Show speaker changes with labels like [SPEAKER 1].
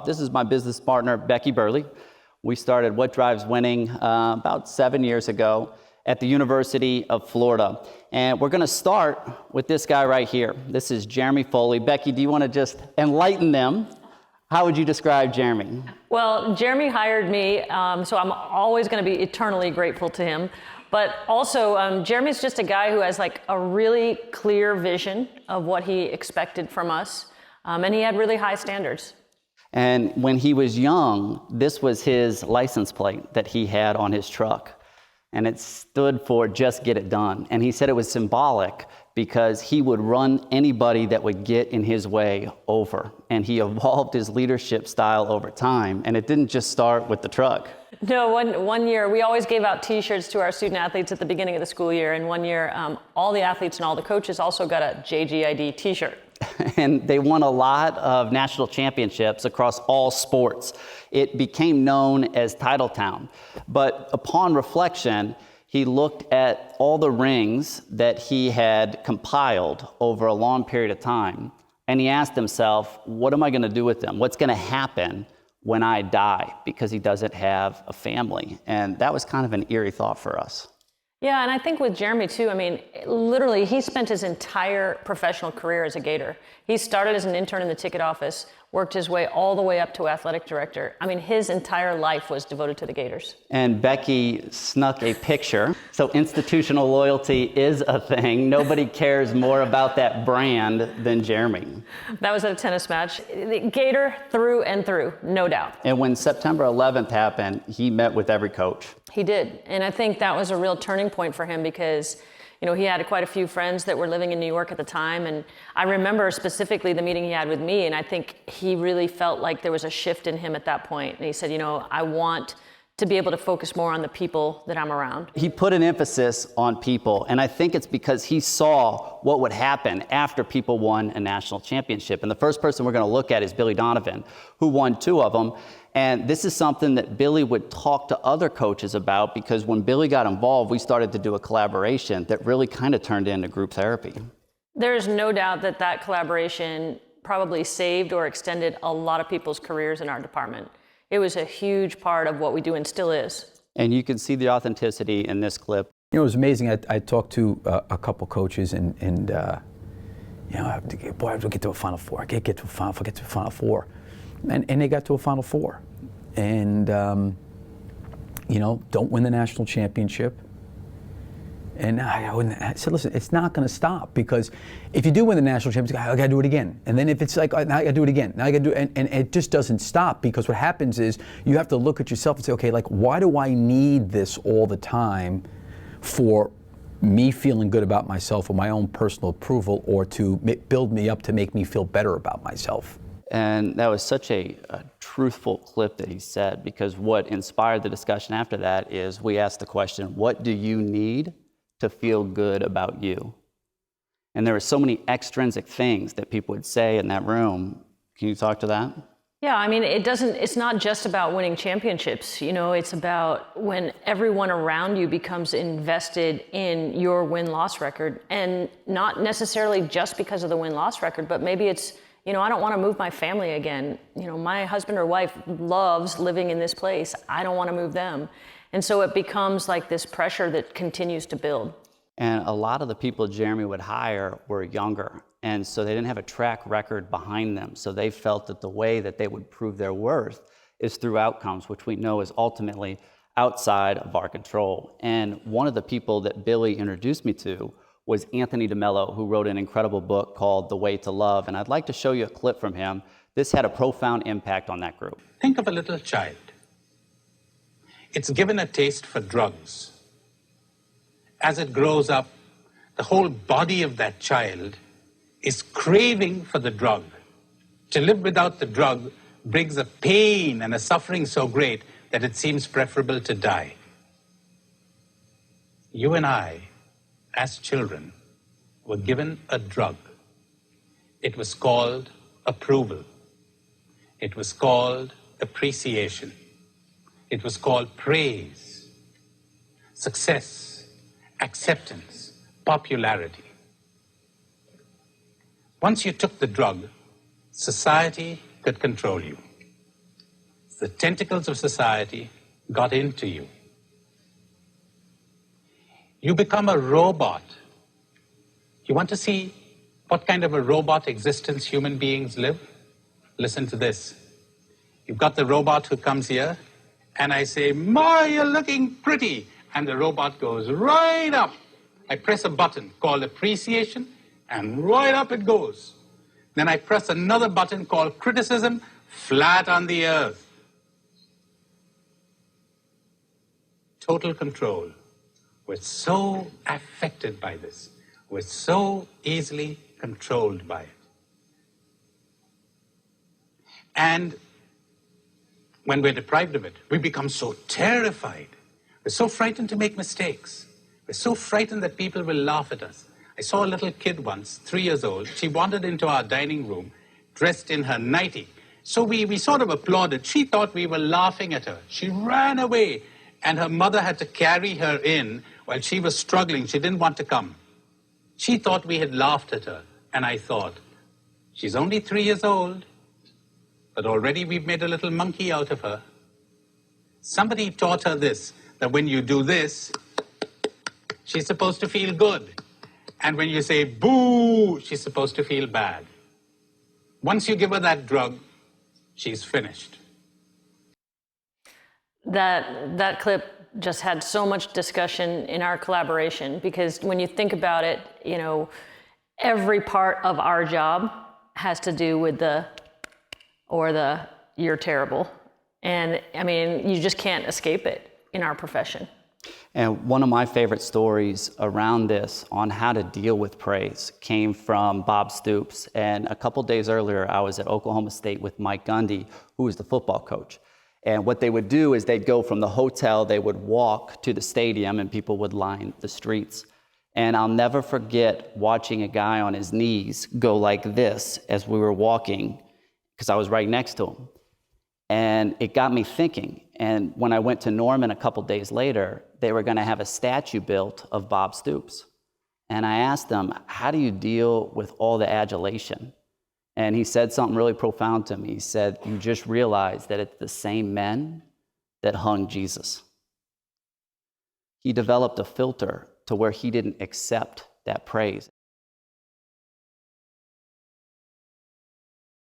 [SPEAKER 1] This is my business partner, Becky Burleigh. We started What Drives Winning about 7 years ago at the University of Florida. And we're going to start with this guy right here. This is Jeremy Foley. Becky, do you want to just enlighten them? How would you describe Jeremy?
[SPEAKER 2] Well, Jeremy hired me, so I'm always going to be eternally grateful to him. But also, Jeremy's just a guy who has like a really clear vision of what he expected from us, and he had really high standards.
[SPEAKER 1] And when he was young, this was his license plate that he had on his truck. And it stood for Just Get It Done. And he said it was symbolic because he would run anybody that would get in his way over. And he evolved his leadership style over time. And it didn't just start with the truck.
[SPEAKER 2] No, one year, we always gave out T-shirts to our student athletes at the beginning of the school year. And one year, all the athletes and all the coaches also got a JGID T-shirt.
[SPEAKER 1] And they won a lot of national championships across all sports. It became known as TitleTown. But upon reflection, he looked at all the rings that he had compiled over a long period of time, and he asked himself, what am I going to do with them? What's going to happen when I die? Because he doesn't have a family. And that was kind of an eerie thought for us.
[SPEAKER 2] Yeah, and I think with Jeremy too, I mean, literally, he spent his entire professional career as a Gator. He started as an intern in the ticket office, worked his way all the way up to athletic director. I mean, his entire life was devoted to the Gators.
[SPEAKER 1] And Becky snuck a picture. So institutional loyalty is a thing. Nobody cares more about that brand than Jeremy.
[SPEAKER 2] That was at a tennis match. Gator through and through, no doubt.
[SPEAKER 1] And when September 11th happened, he met with every coach.
[SPEAKER 2] He did. And I think that was a real turning point for him because, you know, he had quite a few friends that were living in New York at the time. And I remember specifically the meeting he had with me. And I think he really felt like there was a shift in him at that point. And he said, you know, I want to be able to focus more on the people that I'm around.
[SPEAKER 1] He put an emphasis on people. And I think it's because he saw what would happen after people won a national championship. And the first person we're going to look at is Billy Donovan, who won 2 of them. And this is something that Billy would talk to other coaches about because when Billy got involved, we started to do a collaboration that really kind of turned into group therapy.
[SPEAKER 2] There's no doubt that that collaboration probably saved or extended a lot of people's careers in our department. It was a huge part of what we do and still is.
[SPEAKER 1] And you can see the authenticity in this clip.
[SPEAKER 3] You know, it was amazing. I talked to a couple coaches and you know, I have to get to a Final Four. I can't get to a Final Four. And they got to a Final Four. And, you know, don't win the national championship. And I said, listen, it's not going to stop because if you do win the national championship, I got to do it again. And then if it's like, now I got to do it again. Now I got to do it. And it just doesn't stop because what happens is you have to look at yourself and say, okay, like, why do I need this all the time for me feeling good about myself or my own personal approval or to build me up to make me feel better about myself?
[SPEAKER 1] And that was such a truthful clip that he said, because what inspired the discussion after that is we asked the question, what do you need to feel good about you? And there were so many extrinsic things that people would say in that room. Can you talk to that?
[SPEAKER 2] Yeah, I mean, it's not just about winning championships. You know, it's about when everyone around you becomes invested in your win-loss record, and not necessarily just because of the win-loss record, but maybe it's, you know, I don't want to move my family again. You know, my husband or wife loves living in this place. I don't want to move them. And so it becomes like this pressure that continues to build.
[SPEAKER 1] And a lot of the people Jeremy would hire were younger. And so they didn't have a track record behind them. So they felt that the way that they would prove their worth is through outcomes, which we know is ultimately outside of our control. And one of the people that Billy introduced me to was Anthony Mello, who wrote an incredible book called The Way to Love. And I'd like to show you a clip from him. This had a profound impact on that group.
[SPEAKER 4] Think of a little child. It's given a taste for drugs. As it grows up, the whole body of that child is craving for the drug. To live without the drug brings a pain and a suffering so great that it seems preferable to die. You and I, as children, were given a drug. It was called approval. It was called appreciation. It was called praise, success, acceptance, popularity. Once you took the drug, society could control you. the tentacles of society got into you. You become a robot. You want to see what kind of a robot existence human beings live? Listen to this. You've got the robot who comes here, and I say, "Ma, you're looking pretty." And the robot goes right up. I press a button called appreciation, and right up it goes. Then I press another button called criticism, flat on the earth. Total control. We're so affected by this. We're so easily controlled by it. And when we're deprived of it, we become so terrified. We're so frightened to make mistakes. We're so frightened that people will laugh at us. I saw a little kid once, 3 years old. She wandered into our dining room dressed in her nightie. So we sort of applauded. She thought we were laughing at her. She ran away, and her mother had to carry her in while she was struggling. She didn't want to come. She thought we had laughed at her. And I thought, she's only 3 years old, but already we've made a little monkey out of her. Somebody taught her this, that when you do this, she's supposed to feel good. And when you say boo, she's supposed to feel bad. Once you give her that drug, she's finished.
[SPEAKER 2] That clip just had so much discussion in our collaboration, because when you think about it, you know, every part of our job has to do with the you're terrible. And I mean, you just can't escape it in our profession.
[SPEAKER 1] And one of my favorite stories around this on how to deal with praise came from Bob Stoops. And a couple days earlier, I was at Oklahoma State with Mike Gundy, who was the football coach. And what they would do is they'd go from the hotel, they would walk to the stadium, and people would line the streets. And I'll never forget watching a guy on his knees go like this as we were walking, because I was right next to him. And it got me thinking. And when I went to Norman a couple days later, they were going to have a statue built of Bob Stoops. And I asked them, how do you deal with all the adulation? And he said something really profound to me. He said, you just realize that it's the same men that hung Jesus. He developed a filter to where he didn't accept that praise.